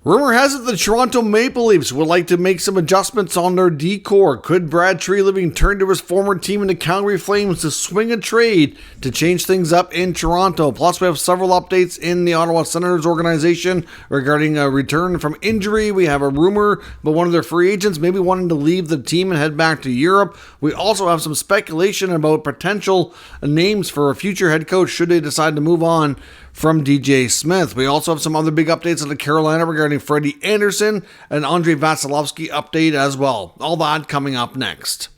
Rumor has it the Toronto Maple Leafs would like to make some adjustments on their decor. Could Brad Treliving turn to his former team in the Calgary Flames to swing a trade to change things up in Toronto? Plus, we have several updates in the Ottawa Senators organization regarding a return from injury. We have a rumor about one of their free agents maybe wanting to leave the team and head back to Europe. We also have some speculation about potential names for a future head coach should they decide to move on from DJ Smith. We also have some other big updates out of Carolina regarding Freddie Andersen and Andrei Vasilevskiy update as well. All that coming up next.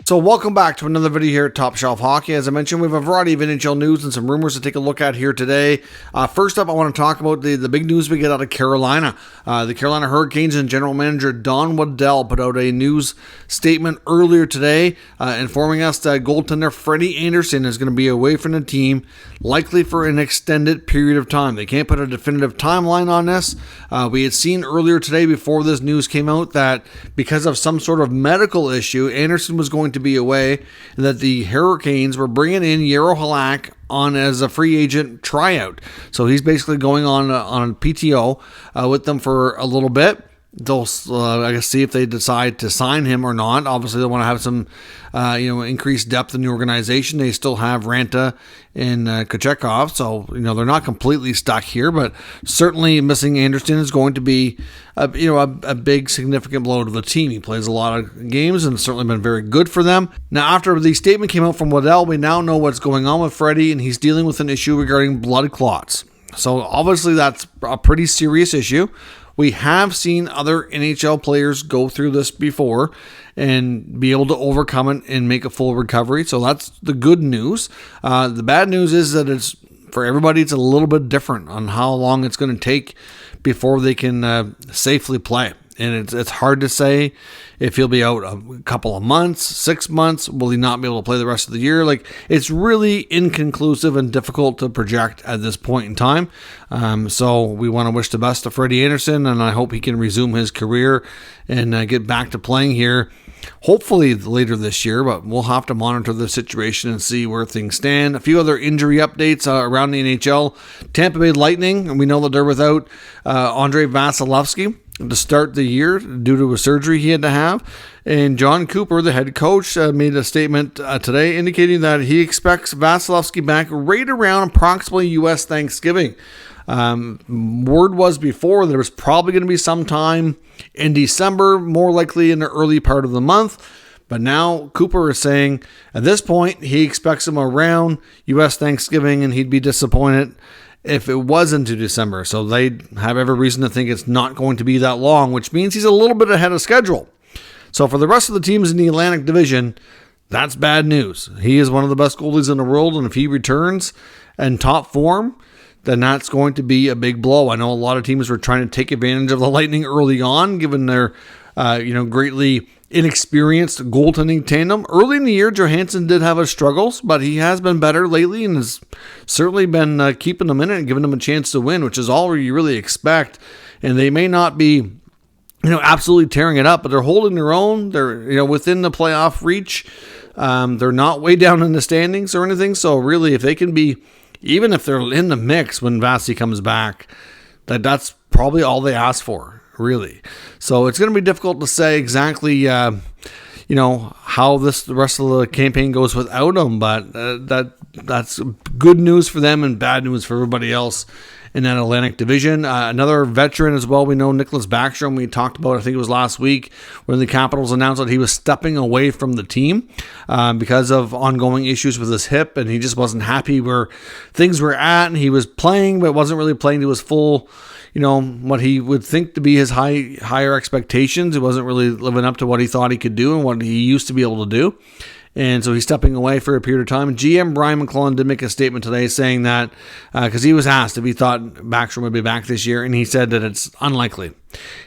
So welcome back to another video here at Top Shelf Hockey. As I mentioned, we have a variety of NHL news and some rumors to take a look at here today. First up, I want to talk about the big news we get out of Carolina. The Carolina Hurricanes and general manager Don Waddell put out a news statement earlier today informing us that goaltender Freddie Andersen is going to be away from the team, likely for an extended period of time. They can't put a definitive timeline on this. We had seen earlier today, before this news came out, that because of some sort of medical issue, Andersen was going to be away, and that the Hurricanes were bringing in Jaro Halak on as a free agent tryout. So he's basically going on PTO with them for a little bit. They'll, I guess, see if they decide to sign him or not. Obviously, they want to have some, increased depth in the organization. They still have Ranta and Kochekov, so they're not completely stuck here. But certainly, missing Andersen is going to be, a big significant blow to the team. He plays a lot of games and certainly been very good for them. Now, after the statement came out from Waddell, we now know what's going on with Freddie, and he's dealing with an issue regarding blood clots. So obviously, that's a pretty serious issue. We have seen other NHL players go through this before and be able to overcome it and make a full recovery. So that's the good news. The bad news is that for everybody, it's a little bit different on how long it's going to take before they can safely play. And it's hard to say if he'll be out a couple of months, 6 months. Will he not be able to play the rest of the year? It's really inconclusive and difficult to project at this point in time. So we want to wish the best to Freddie Andersen, and I hope he can resume his career and get back to playing here, hopefully later this year, but we'll have to monitor the situation and see where things stand. A few other injury updates around the NHL. Tampa Bay Lightning, and we know that they're without Andrei Vasilevskiy to start the year due to a surgery he had to have. And John Cooper, the head coach, made a statement today indicating that he expects Vasilevskiy back right around approximately U.S. Thanksgiving. Word was before that it was probably going to be sometime in December, more likely in the early part of the month. But now Cooper is saying at this point he expects him around U.S. Thanksgiving, and he'd be disappointed if it was into December. So they have every reason to think it's not going to be that long, which means he's a little bit ahead of schedule. So for the rest of the teams in the Atlantic Division, that's bad news. He is one of the best goalies in the world, and if he returns in top form, then that's going to be a big blow. I know a lot of teams were trying to take advantage of the Lightning early on, given their greatly inexperienced goaltending tandem. Early in the year, Johansson did have his struggles, but he has been better lately and has certainly been keeping them in it and giving them a chance to win, which is all you really expect. And they may not be, absolutely tearing it up, but they're holding their own. They're, within the playoff reach. They're not way down in the standings or anything. So really, if they can be, even if they're in the mix when Vasy comes back, that's probably all they ask for. Really. So it's going to be difficult to say exactly, how the rest of the campaign goes without him, but that's good news for them and bad news for everybody else in that Atlantic Division. Another veteran as well, we know Nicholas Backstrom. We talked about, I think it was last week, when the Capitals announced that he was stepping away from the team because of ongoing issues with his hip, and he just wasn't happy where things were at, and he was playing, but wasn't really playing to his full, what he would think to be his higher expectations. He wasn't really living up to what he thought he could do and what he used to be able to do. And so he's stepping away for a period of time. GM Brian McClellan did make a statement today saying that, because he was asked if he thought Backstrom would be back this year, and he said that it's unlikely.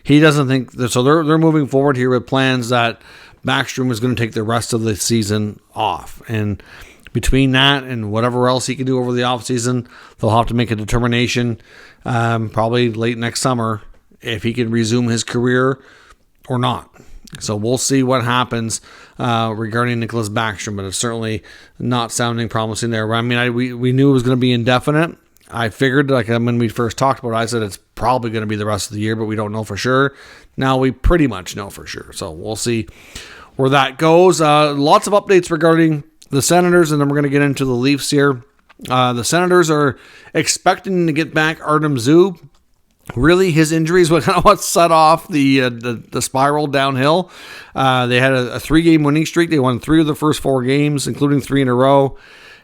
He doesn't think that, so they're moving forward here with plans that Backstrom is going to take the rest of the season off. And between that and whatever else he can do over the offseason, they'll have to make a determination probably late next summer if he can resume his career or not. So we'll see what happens regarding Nicholas Backstrom, but it's certainly not sounding promising there. I mean, we knew it was going to be indefinite. I figured, like when we first talked about it, I said it's probably going to be the rest of the year, but we don't know for sure. Now we pretty much know for sure. So we'll see where that goes. Lots of updates regarding the Senators, and then we're going to get into the Leafs here. The Senators are expecting to get back Artem Zub. Really, his injuries were kind of what set off the spiral downhill. They had a 3-game winning streak. They won 3 of the first 4 games, including 3 in a row.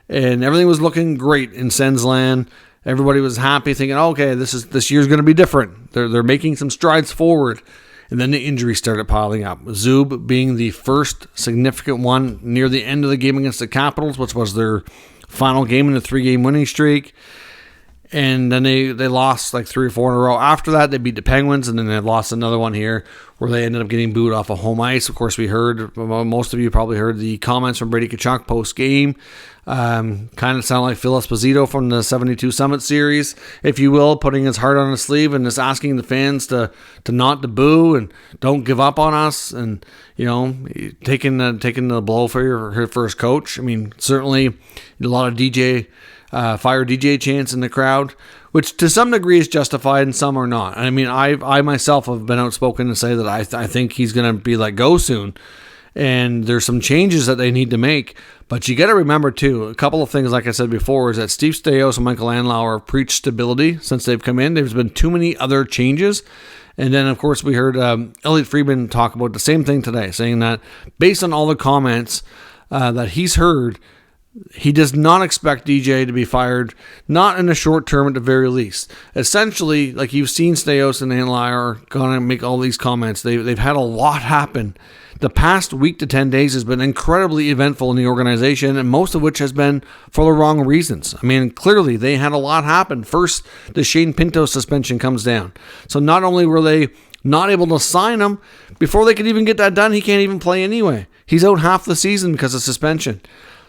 And everything was looking great in Sens land. Everybody was happy, thinking, okay, this year's going to be different. They're making some strides forward. And then the injuries started piling up. Zub being the first significant one near the end of the game against the Capitals, which was their final game in the 3-game winning streak. And then they lost like 3 or 4 in a row. After that, they beat the Penguins, and then they lost another one here where they ended up getting booed off of home ice. Of course, we heard, most of you probably heard the comments from Brady Tkachuk post-game. Kind of sound like Phil Esposito from the 72 Summit Series, if you will, putting his heart on his sleeve and just asking the fans to not to boo and don't give up on us, and taking the blow for his coach. I mean, certainly a lot of fire DJ chants in the crowd, which to some degree is justified and some are not. I mean, I myself have been outspoken to say that I think he's going to be let go soon, and there's some changes that they need to make. But you got to remember, too, a couple of things, like I said before, is that Steve Staios and Michael Andlauer have preached stability since they've come in. There's been too many other changes. And then, of course, we heard Elliot Friedman talk about the same thing today, saying that based on all the comments that he's heard, he does not expect DJ to be fired, not in the short term at the very least. Essentially, like you've seen Staios and Andlauer going to make all these comments. They've had a lot happen. The past week to 10 days has been incredibly eventful in the organization, and most of which has been for the wrong reasons. I mean, clearly they had a lot happen. First, the Shane Pinto suspension comes down. So not only were they not able to sign him, before they could even get that done, he can't even play anyway. He's out half the season because of suspension.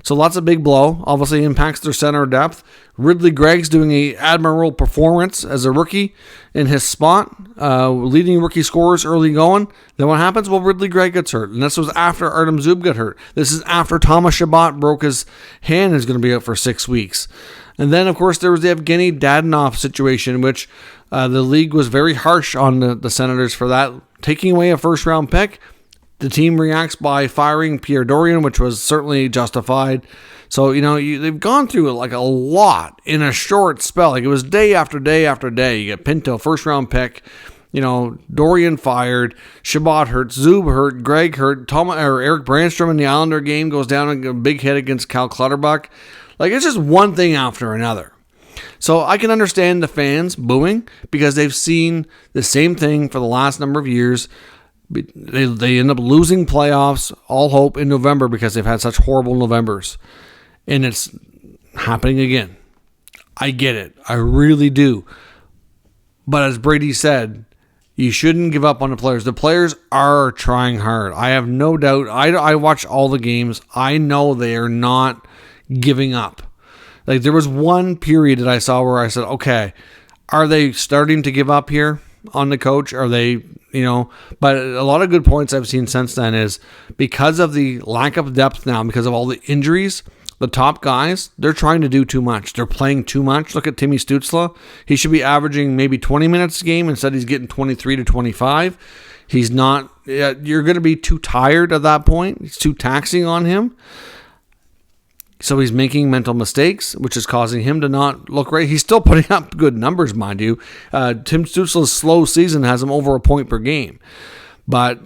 So lots of big blow. Obviously impacts their center depth. Ridley Gregg's doing an admirable performance as a rookie in his spot, leading rookie scorers early going. Then what happens? Well, Ridley Gregg gets hurt. And this was after Artem Zub got hurt. This is after Thomas Chabot broke his hand and is going to be out for 6 weeks. And then, of course, there was the Evgeny Dadonov situation, which the league was very harsh on the Senators for that, taking away a first-round pick. The team reacts by firing Pierre Dorion, which was certainly justified. So, they've gone through like a lot in a short spell. Like it was day after day after day. You get Pinto, first round pick, Dorion fired, Chabot hurt, Zub hurt, Gregg hurt, Eric Brandstrom in the Islander game goes down a big hit against Cal Clutterbuck. Like it's just one thing after another. So I can understand the fans booing because they've seen the same thing for the last number of years. They end up losing playoffs, all hope, in November because they've had such horrible Novembers. And it's happening again. I get it. I really do. But as Brady said, you shouldn't give up on the players. The players are trying hard. I have no doubt. I watch all the games. I know they are not giving up. Like there was one period that I saw where I said, okay, are they starting to give up here on the coach? Are they, but a lot of good points I've seen since then is because of the lack of depth now, because of all the injuries, the top guys, they're trying to do too much. They're playing too much. Look at Timmy Stützle. He should be averaging maybe 20 minutes a game. Instead, he's getting 23 to 25. He's not, you're going to be too tired at that point. It's too taxing on him. So he's making mental mistakes, which is causing him to not look right. He's still putting up good numbers, mind you. Tim Stützle's slow season has him over a point per game. But,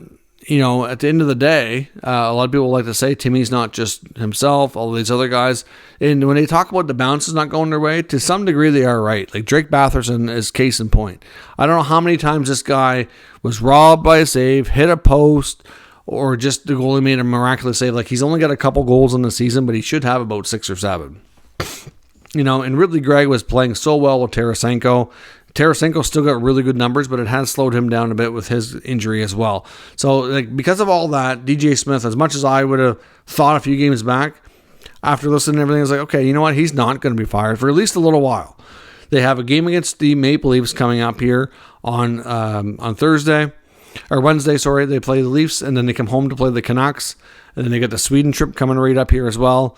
at the end of the day, a lot of people like to say Timmy's not just himself, all these other guys. And when they talk about the bounces not going their way, to some degree they are right. Like Drake Batherson is case in point. I don't know how many times this guy was robbed by a save, hit a post, or just the goalie made a miraculous save. Like he's only got a couple goals in the season, but he should have about 6 or 7. And Ridley Gregg was playing so well with Tarasenko. Tarasenko still got really good numbers, but it has slowed him down a bit with his injury as well. So because of all that, DJ Smith, as much as I would have thought a few games back, after listening to everything, I was like, okay, you know what? He's not going to be fired for at least a little while. They have a game against the Maple Leafs coming up here on Thursday. Or Wednesday, sorry. They play the Leafs, and then they come home to play the Canucks. And then they get the Sweden trip coming right up here as well.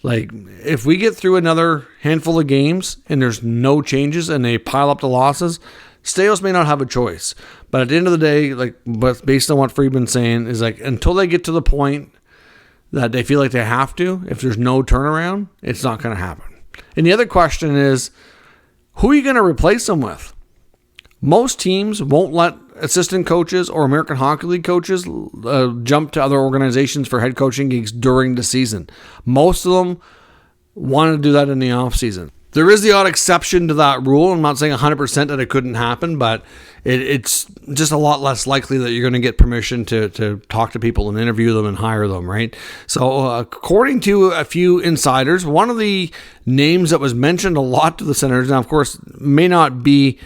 Like, if we get through another handful of games and there's no changes and they pile up the losses, Staios may not have a choice. But at the end of the day, but based on what Friedman's saying, is until they get to the point that they feel like they have to, if there's no turnaround, it's not going to happen. And the other question is, who are you going to replace them with? Most teams won't let assistant coaches or American Hockey League coaches jump to other organizations for head coaching gigs during the season. Most of them want to do that in the offseason. There is the odd exception to that rule. I'm not saying 100% that it couldn't happen, but it's just a lot less likely that you're going to get permission to talk to people and interview them and hire them, right? So according to a few insiders, one of the names that was mentioned a lot to the Senators, now of course may not be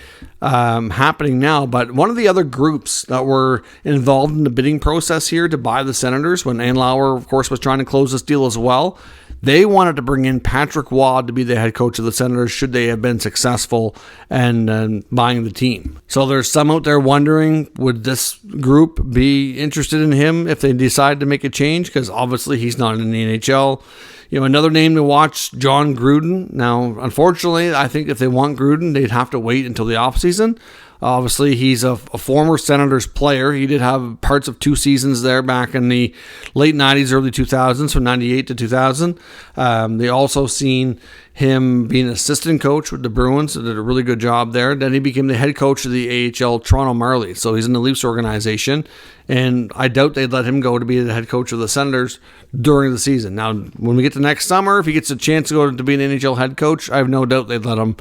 happening now, but one of the other groups that were involved in the bidding process here to buy the Senators, when Andlauer, of course, was trying to close this deal as well, they wanted to bring in Patrick Waugh to be the head coach of the Senators should they have been successful in buying the team. So there's some out there wondering, would this group be interested in him if they decide to make a change? Because obviously he's not in the NHL. Another name to watch, John Gruden. Now, unfortunately, I think if they want Gruden, they'd have to wait until the offseason. Obviously, he's a former Senators player. He did have parts of 2 seasons there back in the late 90s, early 2000s, from 98 to 2000. They also seen him being an assistant coach with the Bruins. Did a really good job there. Then he became the head coach of the AHL Toronto Marlies. So he's in the Leafs organization. And I doubt they'd let him go to be the head coach of the Senators during the season. Now, when we get to next summer, if he gets a chance to go to be an NHL head coach, I have no doubt they'd let him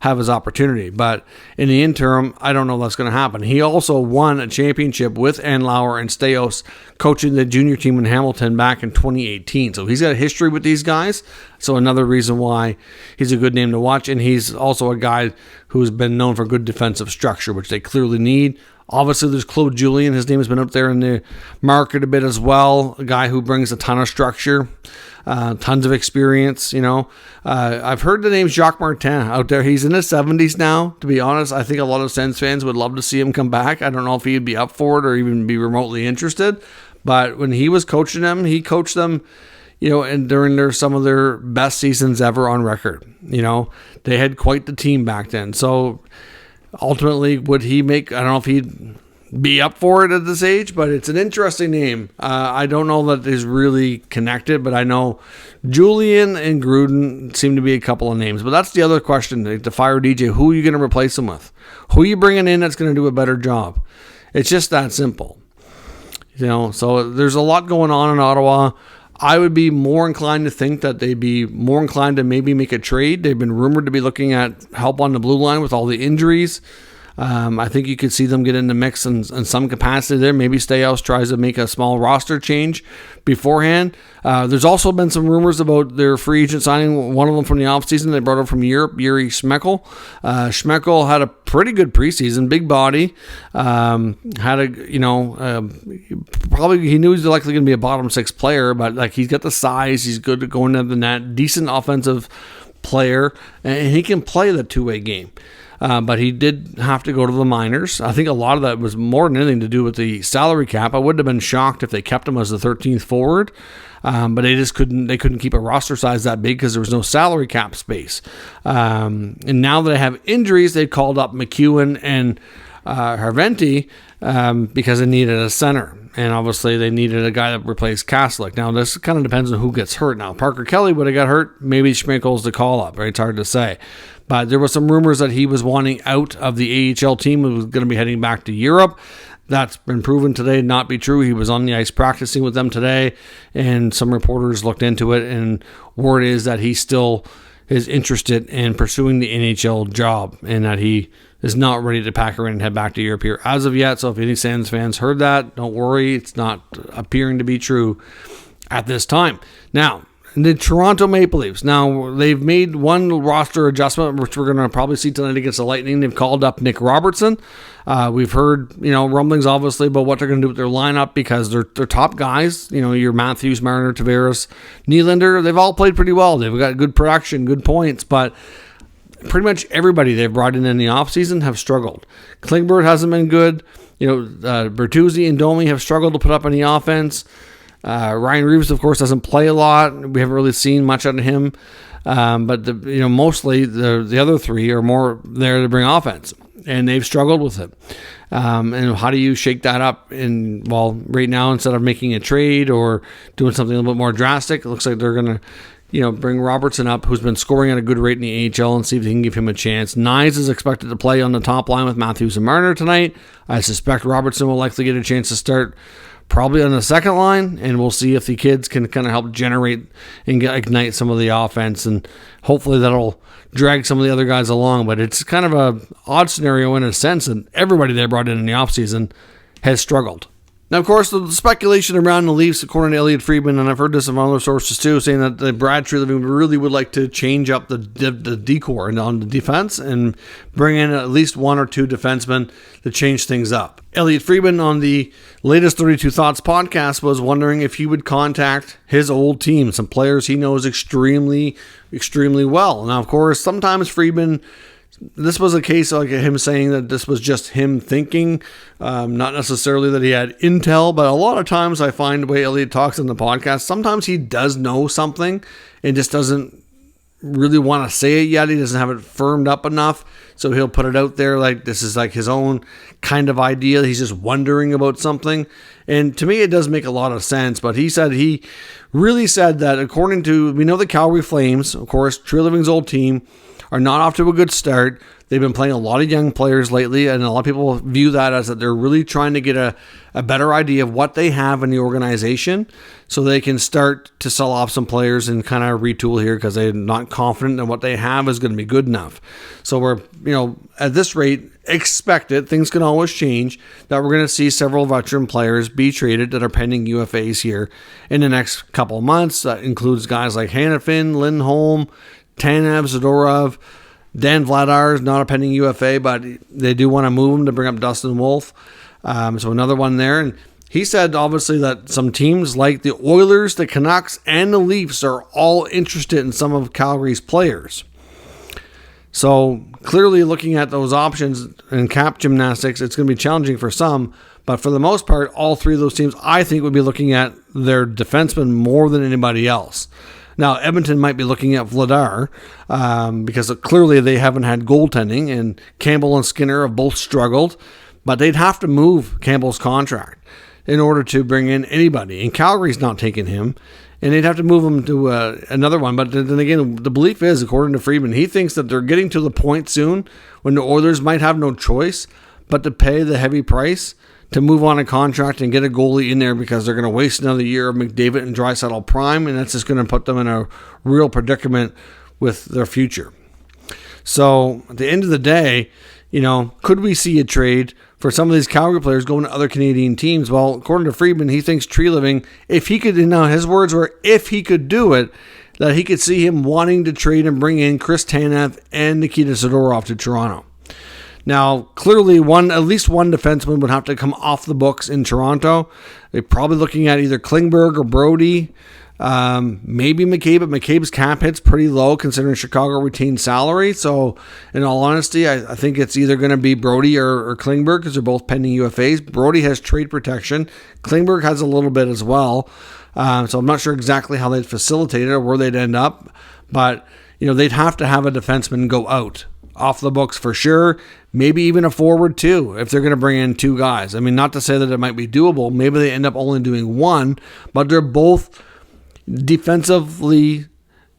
have his opportunity. But in the interim, I don't know that's going to happen. He also won a championship with Andlauer and Staios coaching the junior team in Hamilton back in 2018. So he's got a history with these guys. So another reason why he's a good name to watch. And he's also a guy who's been known for good defensive structure, which they clearly need. Obviously, there's Claude Julien. His name has been up there in the market a bit as well. A guy who brings a ton of structure, tons of experience. I've heard the name Jacques Martin out there. He's in his 70s now. To be honest, I think a lot of Sens fans would love to see him come back. I don't know if he'd be up for it or even be remotely interested. But when he was coaching them, he coached them, and during some of their best seasons ever on record. They had quite the team back then. So ultimately, would he make, I don't know if he'd be up for it at this age, but it's an interesting name. I don't know that is really connected, but I know Julien and Gruden seem to be a couple of names. But that's the other question, to fire DJ. Who are you going to replace him with? Who are you bringing in that's going to do a better job? It's just that simple. So there's a lot going on in Ottawa. I would be more inclined to think that they'd be more inclined to maybe make a trade. They've been rumored to be looking at help on the blue line with all the injuries. I think you could see them get in the mix in some capacity there. Maybe Staios tries to make a small roster change beforehand. There's also been some rumors about their free agent signing, one of them from the offseason. They brought up from Europe, Yuri Schmeckel. Schmeckel had a pretty good preseason, big body. Probably he knew he was likely going to be a bottom 6 player, but he's got the size, he's good at going into the net, decent offensive player, and he can play the two-way game. But he did have to go to the minors. I think a lot of that was more than anything to do with the salary cap. I wouldn't have been shocked if they kept him as the 13th forward, but they just couldn't keep a roster size that big because there was no salary cap space. And now that they have injuries, they called up McEwen and Harventi because they needed a center. And obviously they needed a guy that replaced Kaslik. Now this kind of depends on who gets hurt. Now Parker Kelly would have got hurt. Maybe Schmeichel's the call up. Right? It's hard to say. But there was some rumors that he was wanting out of the AHL team and was going to be heading back to Europe. That's been proven today not be true. He was on the ice practicing with them today, and some reporters looked into it, and word is that he still is interested in pursuing the NHL job and that he is not ready to pack her in and head back to Europe here as of yet. So if any Sens fans heard that, don't worry. It's not appearing to be true at this time. Now, the Toronto Maple Leafs. Now, they've made one roster adjustment, which we're going to probably see tonight against the Lightning. They've called up Nick Robertson. We've heard, rumblings, obviously, about what they're going to do with their lineup because they're top guys. Your Matthews, Marner, Tavares, Nylander, they've all played pretty well. They've got good production, good points, but pretty much everybody they've brought in the offseason have struggled. Klingberg hasn't been good. Bertuzzi and Domi have struggled to put up any offense. Ryan Reeves, of course, doesn't play a lot. We haven't really seen much out of him. But mostly the other three are more there to bring offense, and they've struggled with it. And how do you shake that up? Right now, instead of making a trade or doing something a little bit more drastic, it looks like they're going to, bring Robertson up, who's been scoring at a good rate in the AHL, and see if they can give him a chance. Nyes is expected to play on the top line with Matthews and Marner tonight. I suspect Robertson will likely get a chance to start probably on the second line, and we'll see if the kids can kind of help generate and ignite some of the offense, and hopefully that'll drag some of the other guys along. But it's kind of a odd scenario in a sense, and everybody they brought in the offseason has struggled. Now, of course, the speculation around the Leafs, according to Elliotte Friedman, and I've heard this from other sources too, saying that the Brad Treliving really would like to change up the decor on the defense and bring in at least one or two defensemen to change things up. Elliotte Friedman on the latest 32 Thoughts podcast was wondering if he would contact his old team, some players he knows extremely, extremely well. Now, of course, sometimes Friedman, this was a case like him saying that this was just him thinking, not necessarily that he had intel, but a lot of times I find the way Elliotte talks in the podcast, sometimes he does know something and just doesn't really want to say it yet. He doesn't have it firmed up enough, so he'll put it out there like this is like his own kind of idea. He's just wondering about something, and to me it does make a lot of sense. But he really said that according to, we know the Calgary Flames, of course, Treliving's old team, are not off to a good start. They've been playing a lot of young players lately, and a lot of people view that as that they're really trying to get a better idea of what they have in the organization so they can start to sell off some players and kind of retool here because they're not confident that what they have is going to be good enough. So we're, at this rate, expect it. Things can always change, that we're going to see several veteran players be traded that are pending UFAs here in the next couple of months. That includes guys like Hanifin, Lindholm, Tanev, Zadorov. Dan Vladar is not a pending UFA, but they do want to move him to bring up Dustin Wolf. So another one there. And he said, obviously, that some teams like the Oilers, the Canucks, and the Leafs are all interested in some of Calgary's players. So clearly looking at those options and cap gymnastics, it's going to be challenging for some. But for the most part, all three of those teams, I think, would be looking at their defensemen more than anybody else. Now, Edmonton might be looking at Vladar because clearly they haven't had goaltending, and Campbell and Skinner have both struggled, but they'd have to move Campbell's contract in order to bring in anybody, and Calgary's not taking him, and they'd have to move him to another one. But then again, the belief is, according to Friedman, he thinks that they're getting to the point soon when the Oilers might have no choice but to pay the heavy price to move on a contract and get a goalie in there because they're going to waste another year of McDavid and Draisaitl prime, and that's just going to put them in a real predicament with their future. So at the end of the day, could we see a trade for some of these Calgary players going to other Canadian teams? Well, according to Friedman, he thinks Treliving, if he could, his words were, if he could do it, that he could see him wanting to trade and bring in Chris Tanev and Nikita Zadorov to Toronto. Now, clearly, at least one defenseman would have to come off the books in Toronto. They're probably looking at either Klingberg or Brody, maybe McCabe, but McCabe's cap hit's pretty low considering Chicago retained salary. So, in all honesty, I think it's either going to be Brody or Klingberg because they're both pending UFAs. Brody has trade protection. Klingberg has a little bit as well. So I'm not sure exactly how they'd facilitate it or where they'd end up. But, they'd have to have a defenseman go out off the books for sure. Maybe even a forward too, if they're going to bring in two guys. I mean, not to say that it might be doable. Maybe they end up only doing one, but they're both defensively,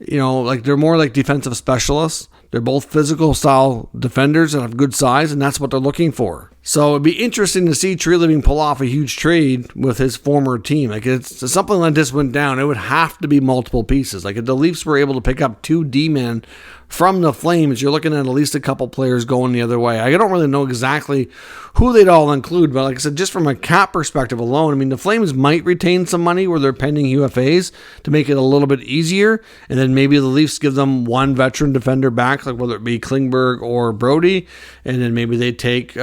they're more like defensive specialists. They're both physical style defenders that have good size, and that's what they're looking for. So it'd be interesting to see Treliving pull off a huge trade with his former team. Like, it's something like this went down, it would have to be multiple pieces. Like, if the Leafs were able to pick up two D-men from the Flames, you're looking at least a couple players going the other way. I don't really know exactly who they'd all include, but like I said, just from a cap perspective alone, I mean, the Flames might retain some money where they're pending UFAs to make it a little bit easier, and then maybe the Leafs give them one veteran defender back, like whether it be Klingberg or Brody, and then maybe they take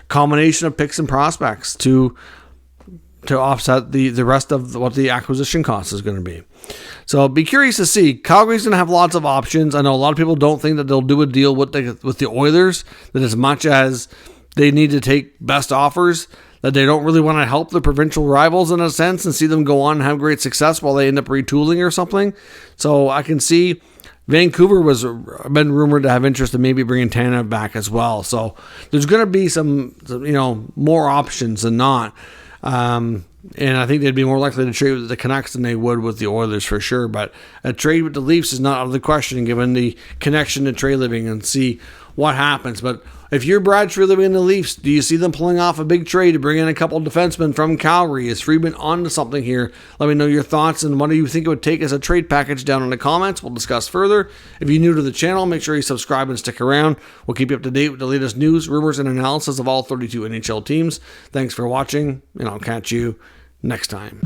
combination of picks and prospects to offset the rest of what the acquisition cost is going to be. So be curious to see. Calgary's going to have lots of options. I know a lot of people don't think that they'll do a deal with the Oilers, that as much as they need to take best offers, that they don't really want to help the provincial rivals in a sense and see them go on and have great success while they end up retooling or something. So I can see Vancouver was been rumored to have interest in maybe bringing Tanev back as well. So there's going to be some more options than not. And I think they'd be more likely to trade with the Canucks than they would with the Oilers for sure. But a trade with the Leafs is not out of the question given the connection to Trey living, and see what happens. But if you're Brad Trey living in the Leafs, do you see them pulling off a big trade to bring in a couple of defensemen from Calgary? Is Friedman onto something here? Let me know your thoughts and what do you think it would take as a trade package down in the comments. We'll discuss further. If you're new to the channel, make sure you subscribe and stick around. We'll keep you up to date with the latest news, rumors, and analysis of all 32 NHL teams. Thanks for watching, and I'll catch you next time.